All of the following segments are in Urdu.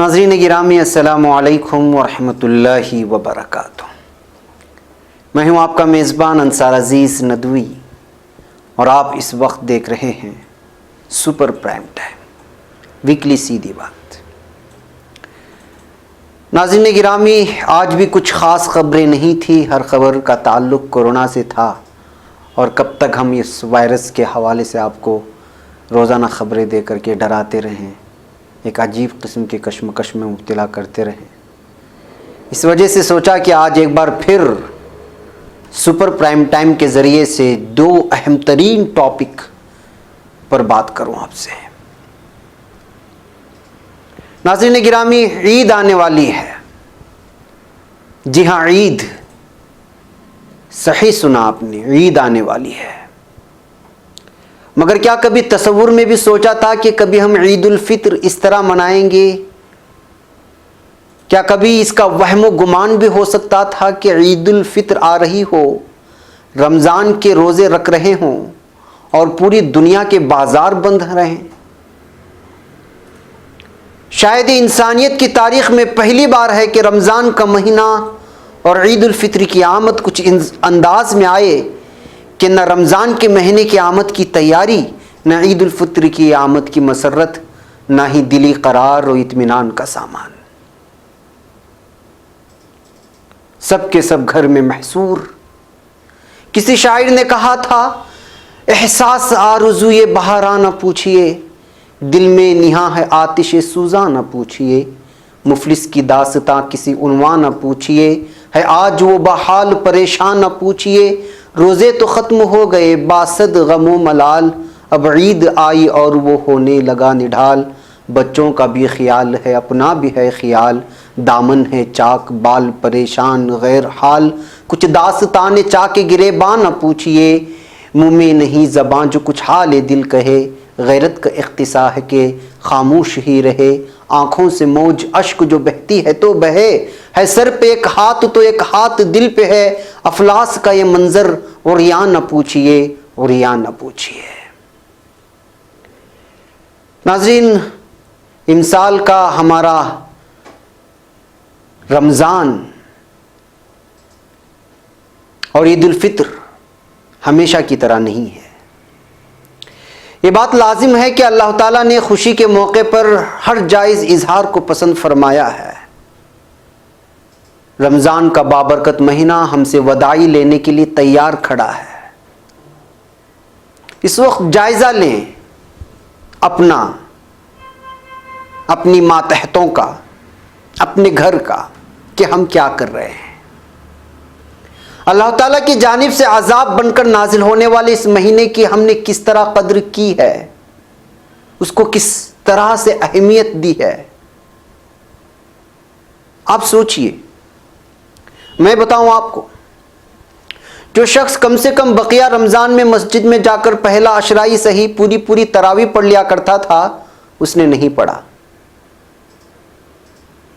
ناظرین گرامی السلام علیکم ورحمۃ اللہ وبرکاتہ۔ میں ہوں آپ کا میزبان انصار عزیز ندوی اور آپ اس وقت دیکھ رہے ہیں سپر پرائم ٹائم ویکلی سیدھی بات۔ ناظرین گرامی، آج بھی کچھ خاص خبریں نہیں تھی، ہر خبر کا تعلق کورونا سے تھا اور کب تک ہم اس وائرس کے حوالے سے آپ کو روزانہ خبریں دے کر کے ڈراتے رہیں، ایک عجیب قسم کے کشمکش میں مبتلا کرتے رہیں۔ اس وجہ سے سوچا کہ آج ایک بار پھر سپر پرائم ٹائم کے ذریعے سے دو اہم ترین ٹاپک پر بات کروں آپ سے۔ ناظرین گرامی، عید آنے والی ہے۔ جی ہاں، عید، صحیح سنا آپ نے، عید آنے والی ہے۔ مگر کیا کبھی تصور میں بھی سوچا تھا کہ کبھی ہم عید الفطر اس طرح منائیں گے؟ کیا کبھی اس کا وہم و گمان بھی ہو سکتا تھا کہ عید الفطر آ رہی ہو، رمضان کے روزے رکھ رہے ہوں اور پوری دنیا کے بازار بند رہیں؟ شاید انسانیت کی تاریخ میں پہلی بار ہے کہ رمضان کا مہینہ اور عید الفطر کی آمد کچھ انداز میں آئے کہ نہ رمضان کے مہینے کی آمد کی تیاری، نہ عید الفطر کی آمد کی مسرت، نہ ہی دلی قرار و اطمینان کا سامان۔ سب کے سب گھر میں محصور۔ کسی شاعر نے کہا تھا، احساس آرزوئے بہاراں نہ پوچھئے، دل میں نہاں ہے آتش سوزاں نہ پوچھئے، مفلس کی داستاں کسی عنوان نہ پوچھئے، ہے آج وہ بحال پریشان نہ پوچھئے، روزے تو ختم ہو گئے باسد غم و ملال، اب عید آئی اور وہ ہونے لگا نڈھال، بچوں کا بھی خیال ہے اپنا بھی ہے خیال، دامن ہے چاک بال پریشان غیر حال، کچھ داستان چاک گریباں نہ پوچھئے، منہ میں نہیں زباں جو کچھ حال دل کہے، غیرت کا اختصاص ہے کہ خاموش ہی رہے، آنکھوں سے موج اشک جو بہتی ہے تو بہے، ہے سر پہ ایک ہاتھ تو ایک ہاتھ دل پہ ہے، افلاس کا یہ منظر عریاں نہ پوچھئے، عریاں نہ پوچھئے۔ ناظرین، امسال کا ہمارا رمضان اور عید الفطر ہمیشہ کی طرح نہیں ہے۔ یہ بات لازم ہے کہ اللہ تعالیٰ نے خوشی کے موقع پر ہر جائز اظہار کو پسند فرمایا ہے۔ رمضان کا بابرکت مہینہ ہم سے وداعی لینے کے لیے تیار کھڑا ہے۔ اس وقت جائزہ لیں اپنی ماتحتوں کا، اپنے گھر کا، کہ ہم کیا کر رہے ہیں۔ اللہ تعالیٰ کی جانب سے عذاب بن کر نازل ہونے والے اس مہینے کی ہم نے کس طرح قدر کی ہے، اس کو کس طرح سے اہمیت دی ہے۔ آپ سوچئے، میں بتاؤں آپ کو، جو شخص کم سے کم بقیہ رمضان میں مسجد میں جا کر پہلا عشرائی صحیح پوری تراویح پڑھ لیا کرتا تھا، اس نے نہیں پڑھا،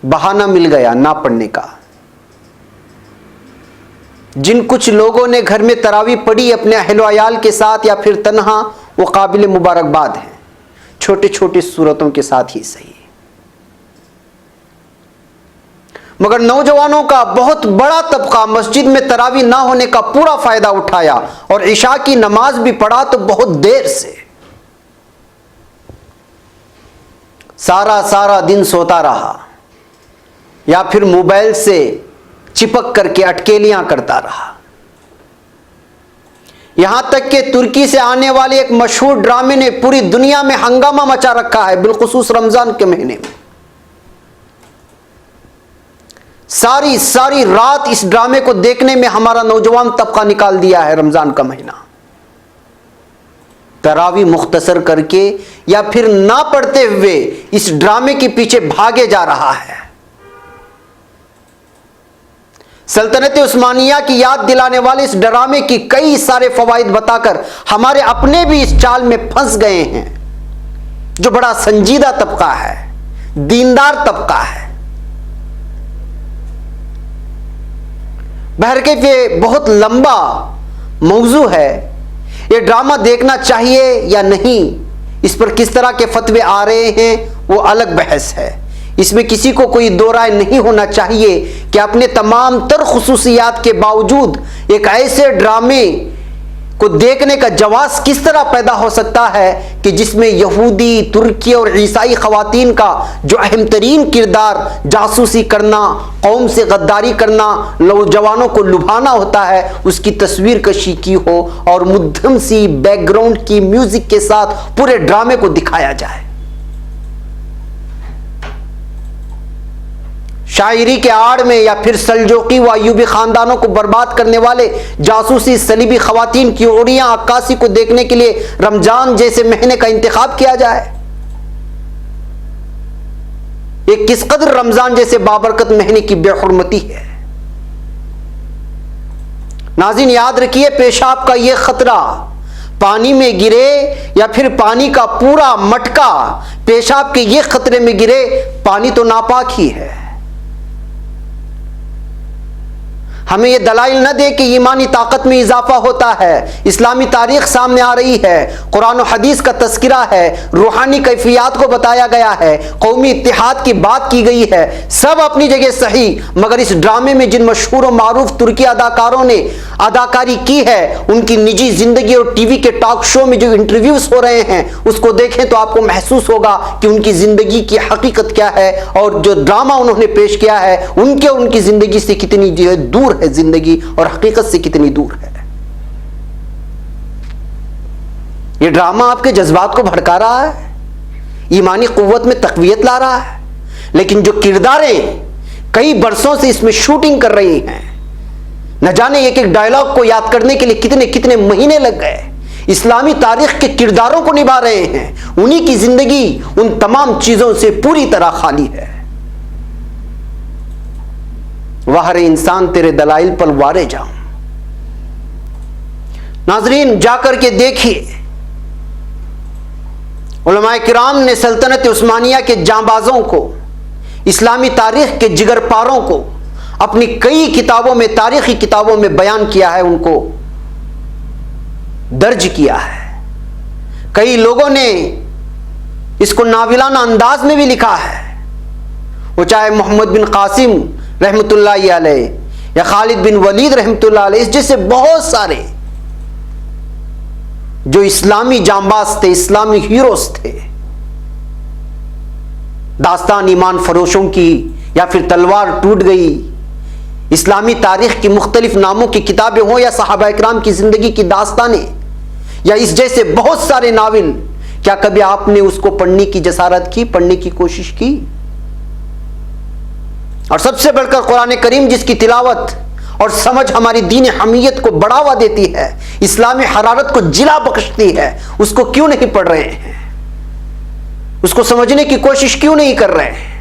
بہانہ مل گیا نہ پڑھنے کا۔ جن کچھ لوگوں نے گھر میں تراویح پڑھی اپنے اہل و عیال کے ساتھ یا پھر تنہا، وہ قابل مبارکباد ہیں، چھوٹے صورتوں کے ساتھ ہی صحیح۔ مگر نوجوانوں کا بہت بڑا طبقہ مسجد میں تراویح نہ ہونے کا پورا فائدہ اٹھایا اور عشاء کی نماز بھی پڑھا تو بہت دیر سے، سارا دن سوتا رہا یا پھر موبائل سے چپک کر کے اٹکیلیاں کرتا رہا۔ یہاں تک کہ ترکی سے آنے والے ایک مشہور ڈرامے نے پوری دنیا میں ہنگامہ مچا رکھا ہے، بالخصوص رمضان کے مہینے میں۔ ساری رات اس ڈرامے کو دیکھنے میں ہمارا نوجوان طبقہ نکال دیا ہے۔ رمضان کا مہینہ تراویح مختصر کر کے یا پھر نہ پڑھتے ہوئے اس ڈرامے کے پیچھے بھاگے جا رہا ہے۔ سلطنت عثمانیہ کی یاد دلانے والے اس ڈرامے کی کئی سارے فوائد بتا کر ہمارے اپنے بھی اس چال میں پھنس گئے ہیں، جو بڑا سنجیدہ طبقہ ہے، دیندار طبقہ ہے۔ بہرکیف یہ بہت لمبا موضوع ہے، یہ ڈرامہ دیکھنا چاہیے یا نہیں، اس پر کس طرح کے فتوے آ رہے ہیں وہ الگ بحث ہے۔ اس میں کسی کو کوئی دو رائے نہیں ہونا چاہیے کہ اپنے تمام تر خصوصیات کے باوجود ایک ایسے ڈرامے کو دیکھنے کا جواز کس طرح پیدا ہو سکتا ہے کہ جس میں یہودی، ترکی اور عیسائی خواتین کا جو اہم ترین کردار جاسوسی کرنا، قوم سے غداری کرنا، نوجوانوں کو لبھانا ہوتا ہے، اس کی تصویر کشی کی ہو اور مدھم سی بیک گراؤنڈ کی میوزک کے ساتھ پورے ڈرامے کو دکھایا جائے۔ شاعری کے آڑ میں یا پھر سلجوقی و ایوبی خاندانوں کو برباد کرنے والے جاسوسی صلیبی خواتین کی عوریاں عکاسی کو دیکھنے کے لیے رمضان جیسے مہینے کا انتخاب کیا جائے۔ یہ کس قدر رمضان جیسے بابرکت مہینے کی بے حرمتی ہے۔ ناظرین یاد رکھیے، پیشاب کا یہ خطرہ پانی میں گرے یا پھر پانی کا پورا مٹکا پیشاب کے یہ خطرے میں گرے، پانی تو ناپاک ہی ہے۔ ہمیں یہ دلائل نہ دے کہ ایمانی طاقت میں اضافہ ہوتا ہے۔ اسلامی تاریخ سامنے آ رہی ہے، قرآن و حدیث کا تذکرہ ہے، روحانی کیفیات کو بتایا گیا ہے، قومی اتحاد کی بات کی گئی ہے، سب اپنی جگہ صحیح، مگر اس ڈرامے میں جن مشہور و معروف ترکی اداکاروں نے اداکاری کی ہے، ان کی نجی زندگی اور ٹی وی کے ٹاک شو میں جو انٹرویوز ہو رہے ہیں اس کو دیکھیں تو آپ کو محسوس ہوگا کہ ان کی زندگی کی حقیقت کیا ہے اور جو ڈرامہ انہوں نے پیش کیا ہے ان کے ان کی زندگی سے کتنی دور ہے زندگی اور حقیقت سے کتنی دور ہے۔ یہ ڈرامہ آپ کے جذبات کو بھڑکا رہا ہے، ایمانی قوت میں تقویت لا رہا ہے، لیکن جو کرداریں کئی برسوں سے اس میں شوٹنگ کر رہی ہیں، نہ جانے ایک ایک ڈائلاگ کو یاد کرنے کے لیے کتنے کتنے مہینے لگ گئے، اسلامی تاریخ کے کرداروں کو نبھا رہے ہیں، انہی کی زندگی ان تمام چیزوں سے پوری طرح خالی ہے۔ واہ رے انسان تیرے دلائل پر وارے جاؤں۔ ناظرین جا کر کے دیکھیے، علماء کرام نے سلطنت عثمانیہ کے جانبازوں کو، اسلامی تاریخ کے جگر پاروں کو اپنی کئی کتابوں میں، تاریخی کتابوں میں بیان کیا ہے، ان کو درج کیا ہے۔ کئی لوگوں نے اس کو ناولانہ انداز میں بھی لکھا ہے، وہ چاہے محمد بن قاسم رحمت اللہ علیہ یا خالد بن ولید رحمت اللہ علیہ، اس جیسے بہت سارے جو اسلامی جانباز تھے، اسلامی ہیروز تھے، داستان ایمان فروشوں کی یا پھر تلوار ٹوٹ گئی، اسلامی تاریخ کی مختلف ناموں کی کتابیں ہوں یا صحابہ اکرام کی زندگی کی داستانیں یا اس جیسے بہت سارے ناول، کیا کبھی آپ نے اس کو پڑھنے کی جسارت کی، پڑھنے کی کوشش کی؟ اور سب سے بڑھ کر قرآن کریم جس کی تلاوت اور سمجھ ہماری دین حمیت کو بڑھاوا دیتی ہے، اسلامی حرارت کو جلا بخشتی ہے، اس کو کیوں نہیں پڑھ رہے ہیں؟ اس کو سمجھنے کی کوشش کیوں نہیں کر رہے ہیں؟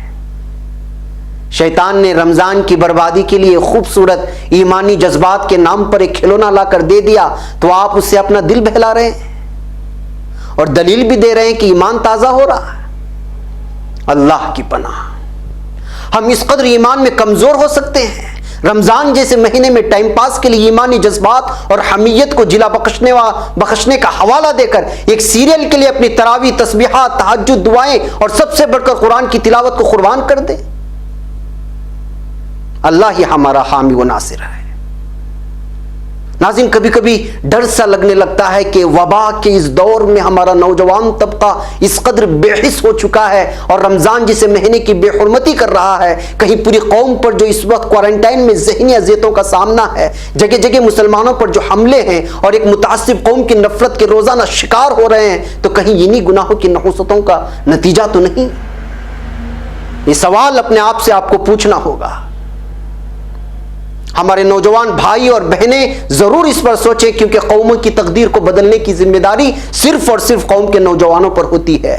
شیطان نے رمضان کی بربادی کے لیے خوبصورت ایمانی جذبات کے نام پر ایک کھلونا لا کر دے دیا، تو آپ اس سے اپنا دل بہلا رہے ہیں اور دلیل بھی دے رہے ہیں کہ ایمان تازہ ہو رہا ہے۔ اللہ کی پناہ، ہم اس قدر ایمان میں کمزور ہو سکتے ہیں؟ رمضان جیسے مہینے میں ٹائم پاس کے لیے ایمانی جذبات اور حمیت کو جلا بخشنے کا حوالہ دے کر ایک سیریل کے لیے اپنی تراویح، تسبیحات، تہجد، دعائیں اور سب سے بڑھ کر قرآن کی تلاوت کو قربان کر دیں؟ اللہ ہی ہمارا حامی و ناصر ہے۔ ناظرین کبھی کبھی ڈر سا لگنے لگتا ہے کہ وبا کے اس دور میں ہمارا نوجوان طبقہ اس قدر بے حس ہو چکا ہے اور رمضان جسے مہینے کی بے حرمتی کر رہا ہے، کہیں پوری قوم پر جو اس وقت کوارنٹائن میں ذہنی اذیتوں کا سامنا ہے، جگہ جگہ مسلمانوں پر جو حملے ہیں اور ایک متعصب قوم کی نفرت کے روزانہ شکار ہو رہے ہیں، تو کہیں انہی گناہوں کی نحوستوں کا نتیجہ تو نہیں؟ یہ سوال اپنے آپ سے آپ کو پوچھنا ہوگا۔ ہمارے نوجوان بھائی اور بہنیں ضرور اس پر سوچیں، کیونکہ قوموں کی تقدیر کو بدلنے کی ذمہ داری صرف اور صرف قوم کے نوجوانوں پر ہوتی ہے،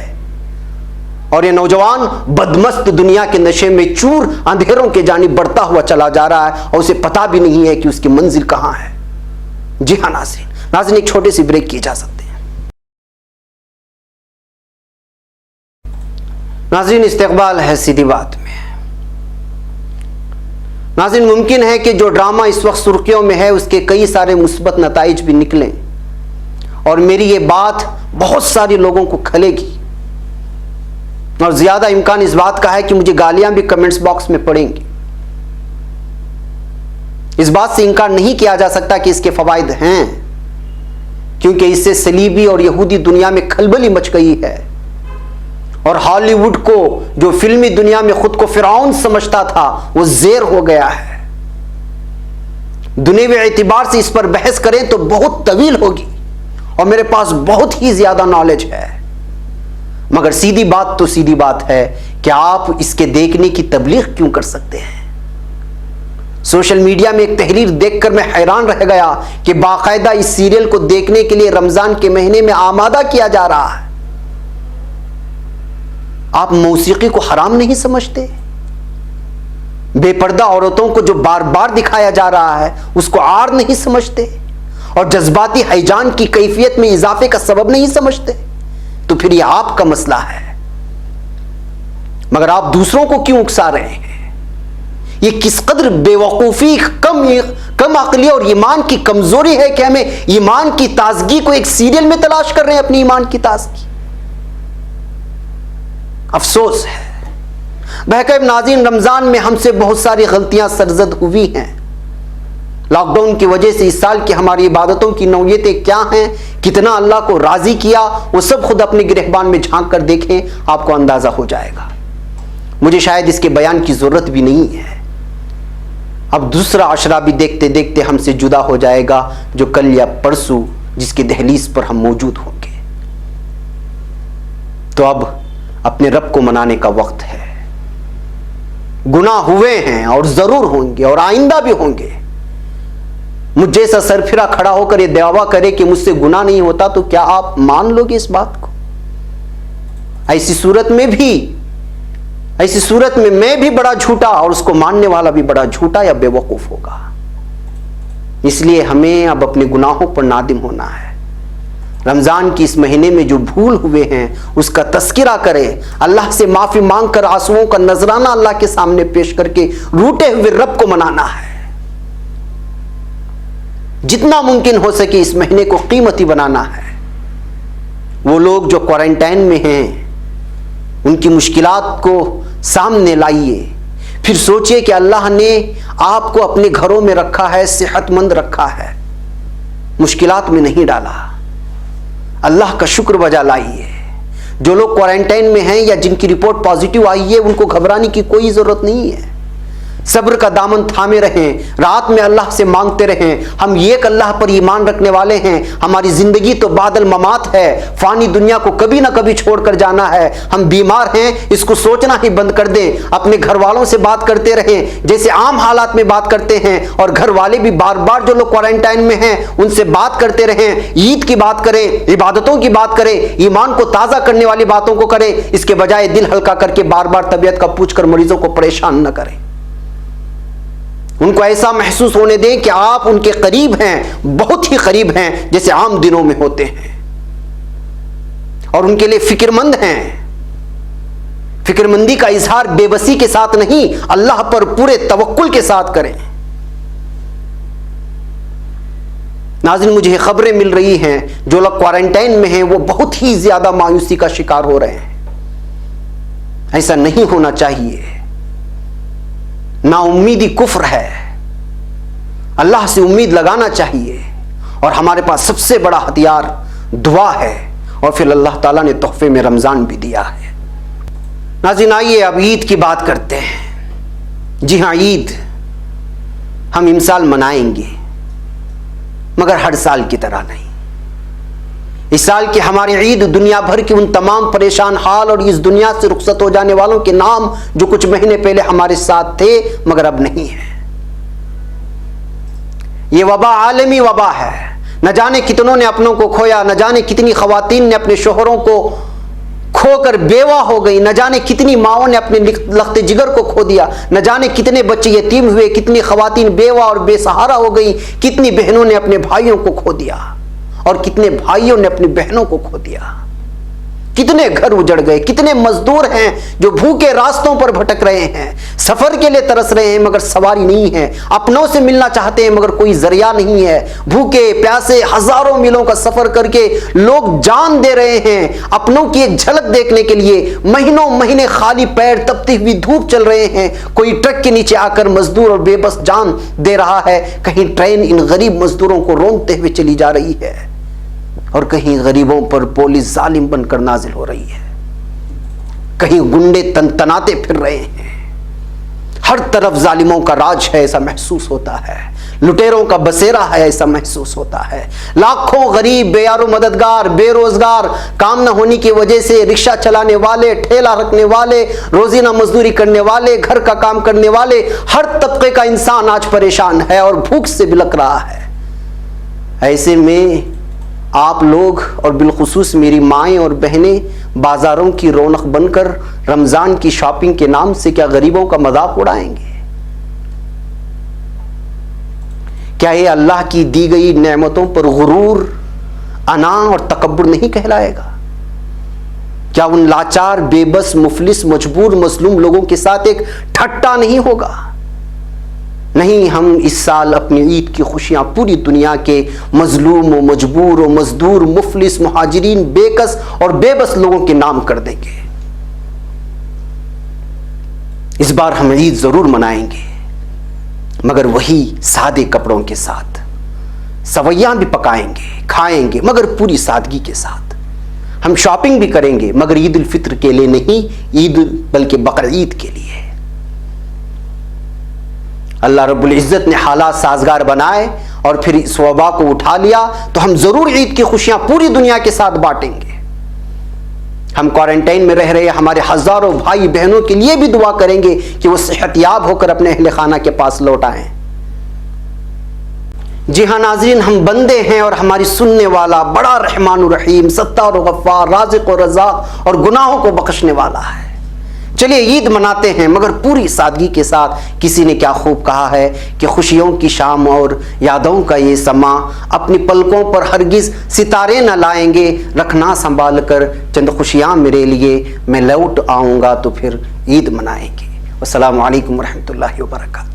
اور یہ نوجوان بدمست دنیا کے نشے میں چور اندھیروں کے جانب بڑھتا ہوا چلا جا رہا ہے اور اسے پتہ بھی نہیں ہے کہ اس کی منزل کہاں ہے۔ جی ہاں ناظرین ایک چھوٹے سی بریک کی اجازت دیں۔ ناظرین استقبال ہے سیدھی بات میں۔ ناظرین ممکن ہے کہ جو ڈرامہ اس وقت سرخیوں میں ہے اس کے کئی سارے مثبت نتائج بھی نکلیں، اور میری یہ بات بہت سارے لوگوں کو کھلے گی، اور زیادہ امکان اس بات کا ہے کہ مجھے گالیاں بھی کمنٹس باکس میں پڑیں گی. اس بات سے انکار نہیں کیا جا سکتا کہ اس کے فوائد ہیں، کیونکہ اس سے صلیبی اور یہودی دنیا میں کھلبلی مچ گئی ہے، اور ہالی ووڈ کو جو فلمی دنیا میں خود کو فرعون سمجھتا تھا وہ زیر ہو گیا ہے. دنیوی اعتبار سے اس پر بحث کریں تو بہت طویل ہوگی اور میرے پاس بہت ہی زیادہ نالج ہے، مگر سیدھی بات تو سیدھی بات ہے کہ آپ اس کے دیکھنے کی تبلیغ کیوں کر سکتے ہیں؟ سوشل میڈیا میں ایک تحریر دیکھ کر میں حیران رہ گیا کہ باقاعدہ اس سیریل کو دیکھنے کے لیے رمضان کے مہینے میں آمادہ کیا جا رہا ہے. آپ موسیقی کو حرام نہیں سمجھتے؟ بے پردہ عورتوں کو جو بار بار دکھایا جا رہا ہے اس کو عار نہیں سمجھتے؟ اور جذباتی ہیجان کی کیفیت میں اضافے کا سبب نہیں سمجھتے؟ تو پھر یہ آپ کا مسئلہ ہے، مگر آپ دوسروں کو کیوں اکسا رہے ہیں؟ یہ کس قدر بے وقوفی، کم عقلی اور ایمان کی کمزوری ہے کہ ہمیں ایمان کی تازگی کو ایک سیریل میں تلاش کر رہے ہیں. اپنی ایمان کی تازگی افسوس ہے. بہرکیف ناظرین، رمضان میں ہم سے بہت ساری غلطیاں سرزد ہوئی ہیں. لاک ڈاؤن کی وجہ سے اس سال کی ہماری عبادتوں کی نوعیتیں کیا ہیں، کتنا اللہ کو راضی کیا، وہ سب خود اپنے گرہبان میں جھانک کر دیکھیں، آپ کو اندازہ ہو جائے گا. مجھے شاید اس کے بیان کی ضرورت بھی نہیں ہے. اب دوسرا عشرہ بھی دیکھتے دیکھتے ہم سے جدا ہو جائے گا، جو کل یا پرسوں جس کی دہلیز پر ہم موجود ہوں گے. تو اب اپنے رب کو منانے کا وقت ہے. گناہ ہوئے ہیں اور ضرور ہوں گے اور آئندہ بھی ہوں گے. مجھ جیسا سرفرا کھڑا ہو کر یہ دعویٰ کرے کہ مجھ سے گناہ نہیں ہوتا تو کیا آپ مان لو گے اس بات کو؟ ایسی صورت میں میں بھی بڑا جھوٹا اور اس کو ماننے والا بھی بڑا جھوٹا یا بے وقوف ہوگا. اس لیے ہمیں اب اپنے گناہوں پر نادم ہونا ہے. رمضان کی اس مہینے میں جو بھول ہوئے ہیں اس کا تذکرہ کرے، اللہ سے معافی مانگ کر آنسوؤں کا نذرانہ اللہ کے سامنے پیش کر کے روٹے ہوئے رب کو منانا ہے. جتنا ممکن ہو سکے اس مہینے کو قیمتی بنانا ہے. وہ لوگ جو کوارنٹائن میں ہیں ان کی مشکلات کو سامنے لائیے، پھر سوچئے کہ اللہ نے آپ کو اپنے گھروں میں رکھا ہے، صحت مند رکھا ہے، مشکلات میں نہیں ڈالا. اللہ کا شکر بجا لائیے. جو لوگ کوارنٹائن میں ہیں یا جن کی رپورٹ پازیٹیو آئی ہے ان کو گھبرانے کی کوئی ضرورت نہیں ہے. صبر کا دامن تھامے رہیں، رات میں اللہ سے مانگتے رہیں. ہم ایک اللہ پر ایمان رکھنے والے ہیں. ہماری زندگی تو بعد الممات ہے، فانی دنیا کو کبھی نہ کبھی چھوڑ کر جانا ہے. ہم بیمار ہیں، اس کو سوچنا ہی بند کر دیں. اپنے گھر والوں سے بات کرتے رہیں جیسے عام حالات میں بات کرتے ہیں، اور گھر والے بھی بار بار جو لوگ کوارنٹائن میں ہیں ان سے بات کرتے رہیں. عید کی بات کریں، عبادتوں کی بات کریں، ایمان کو تازہ کرنے والی باتوں کو کریں، اس کے بجائے دل ہلکا کر کے بار بار طبیعت کا پوچھ کر مریضوں کو پریشان نہ کریں. ان کو ایسا محسوس ہونے دیں کہ آپ ان کے قریب ہیں، بہت ہی قریب ہیں، جیسے عام دنوں میں ہوتے ہیں، اور ان کے لیے فکر مند ہیں. فکر مندی کا اظہار بے بسی کے ساتھ نہیں، اللہ پر پورے توکل کے ساتھ کریں. ناظرین، مجھے خبریں مل رہی ہیں جو لوگ کوارنٹائن میں ہیں وہ بہت ہی زیادہ مایوسی کا شکار ہو رہے ہیں. ایسا نہیں ہونا چاہیے. نا امیدی کفر ہے. اللہ سے امید لگانا چاہیے، اور ہمارے پاس سب سے بڑا ہتھیار دعا ہے، اور پھر اللہ تعالیٰ نے تحفے میں رمضان بھی دیا ہے. ناظرین، آئیے اب عید کی بات کرتے ہیں. جی ہاں، عید ہم امسال منائیں گے، مگر ہر سال کی طرح نہیں. اس سال کی ہماری عید دنیا بھر کی ان تمام پریشان حال اور اس دنیا سے رخصت ہو جانے والوں کے نام جو کچھ مہینے پہلے ہمارے ساتھ تھے مگر اب نہیں ہیں. یہ وبا عالمی وبا ہے. نہ جانے کتنوں نے اپنوں کو کھویا، نہ جانے کتنی خواتین نے اپنے شوہروں کو کھو کر بیوہ ہو گئی، نہ جانے کتنی ماؤں نے اپنے لخت جگر کو کھو دیا، نہ جانے کتنے بچے یتیم ہوئے، کتنی خواتین بیوہ اور بے سہارا ہو گئی، کتنی بہنوں نے اپنے بھائیوں کو کھو دیا، اور کتنے بھائیوں نے اپنی بہنوں کو کھو دیا. کتنے گھر اجڑ گئے, کتنے مزدور ہیں جو بھوکے راستوں پر بھٹک رہے ہیں, سفر کے لیے ترس رہے ہیں مگر سواری نہیں ہے, اپنوں سے ملنا چاہتے ہیں مگر کوئی ذریعہ نہیں ہے, بھوکے پیاسے ہزاروں میلوں کا سفر کر کے لوگ جان دے رہے ہیں اپنوں کی ایک جھلک دیکھنے کے لیے, مہینوں مہینے خالی پیر تپتی ہوئی دھوپ چل رہے ہیں, کوئی ٹرک کے نیچے آ کر مزدور اور بے بس جان دے رہا ہے, کہیں ٹرین ان غریب مزدوروں کو رونتے ہوئے چلی جا رہی ہے, اور کہیں غریبوں پر پولیس ظالم بن کر نازل ہو رہی ہے, کہیں گنڈے تناتے پھر رہے ہیں, ہر طرف ظالموں کا راج ہے ایسا محسوس ہوتا ہے, لٹیروں کا بسیرا ہے ایسا محسوس ہوتا ہے, لاکھوں غریب بے یار و مددگار, بے روزگار, کام نہ ہونے کی وجہ سے رکشہ چلانے والے, ٹھیلا رکھنے والے, روزینہ مزدوری کرنے والے, گھر کا کام کرنے والے, ہر طبقے کا انسان آج پریشان ہے اور بھوک سے بلک رہا ہے. ایسے میں آپ لوگ اور بالخصوص میری مائیں اور بہنیں بازاروں کی رونق بن کر رمضان کی شاپنگ کے نام سے کیا غریبوں کا مذاق اڑائیں گے؟ کیا یہ اللہ کی دی گئی نعمتوں پر غرور, انا اور تکبر نہیں کہلائے گا؟ کیا ان لاچار, بے بس, مفلس, مجبور, مظلوم لوگوں کے ساتھ ایک ٹھٹا نہیں ہوگا؟ نہیں, ہم اس سال اپنی عید کی خوشیاں پوری دنیا کے مظلوم و مجبور و مزدور, مفلس, مہاجرین, بے کس اور بے بس لوگوں کے نام کر دیں گے. اس بار ہم عید ضرور منائیں گے مگر وہی سادے کپڑوں کے ساتھ, سویاں بھی پکائیں گے, کھائیں گے مگر پوری سادگی کے ساتھ. ہم شاپنگ بھی کریں گے مگر عید الفطر کے لیے نہیں, عید بلکہ بقرعید کے لیے. اللہ رب العزت نے حالات سازگار بنائے اور پھر اس وبا کو اٹھا لیا تو ہم ضرور عید کی خوشیاں پوری دنیا کے ساتھ بانٹیں گے. ہم کوارنٹائن میں رہ رہے ہمارے ہزاروں بھائی بہنوں کے لیے بھی دعا کریں گے کہ وہ صحت یاب ہو کر اپنے اہل خانہ کے پاس لوٹ آئیں. جی ہاں ناظرین, ہم بندے ہیں اور ہماری سننے والا بڑا رحمان و رحیم, ستار و غفار, رازق و رزاق اور گناہوں کو بخشنے والا ہے. چلیے عید مناتے ہیں مگر پوری سادگی کے ساتھ. کسی نے کیا خوب کہا ہے کہ خوشیوں کی شام اور یادوں کا یہ سما, اپنی پلکوں پر ہرگز ستارے نہ لائیں گے, رکھنا سنبھال کر چند خوشیاں میرے لیے, میں لوٹ آؤں گا تو پھر عید منائیں گے. والسلام علیکم ورحمۃ اللہ وبرکاتہ.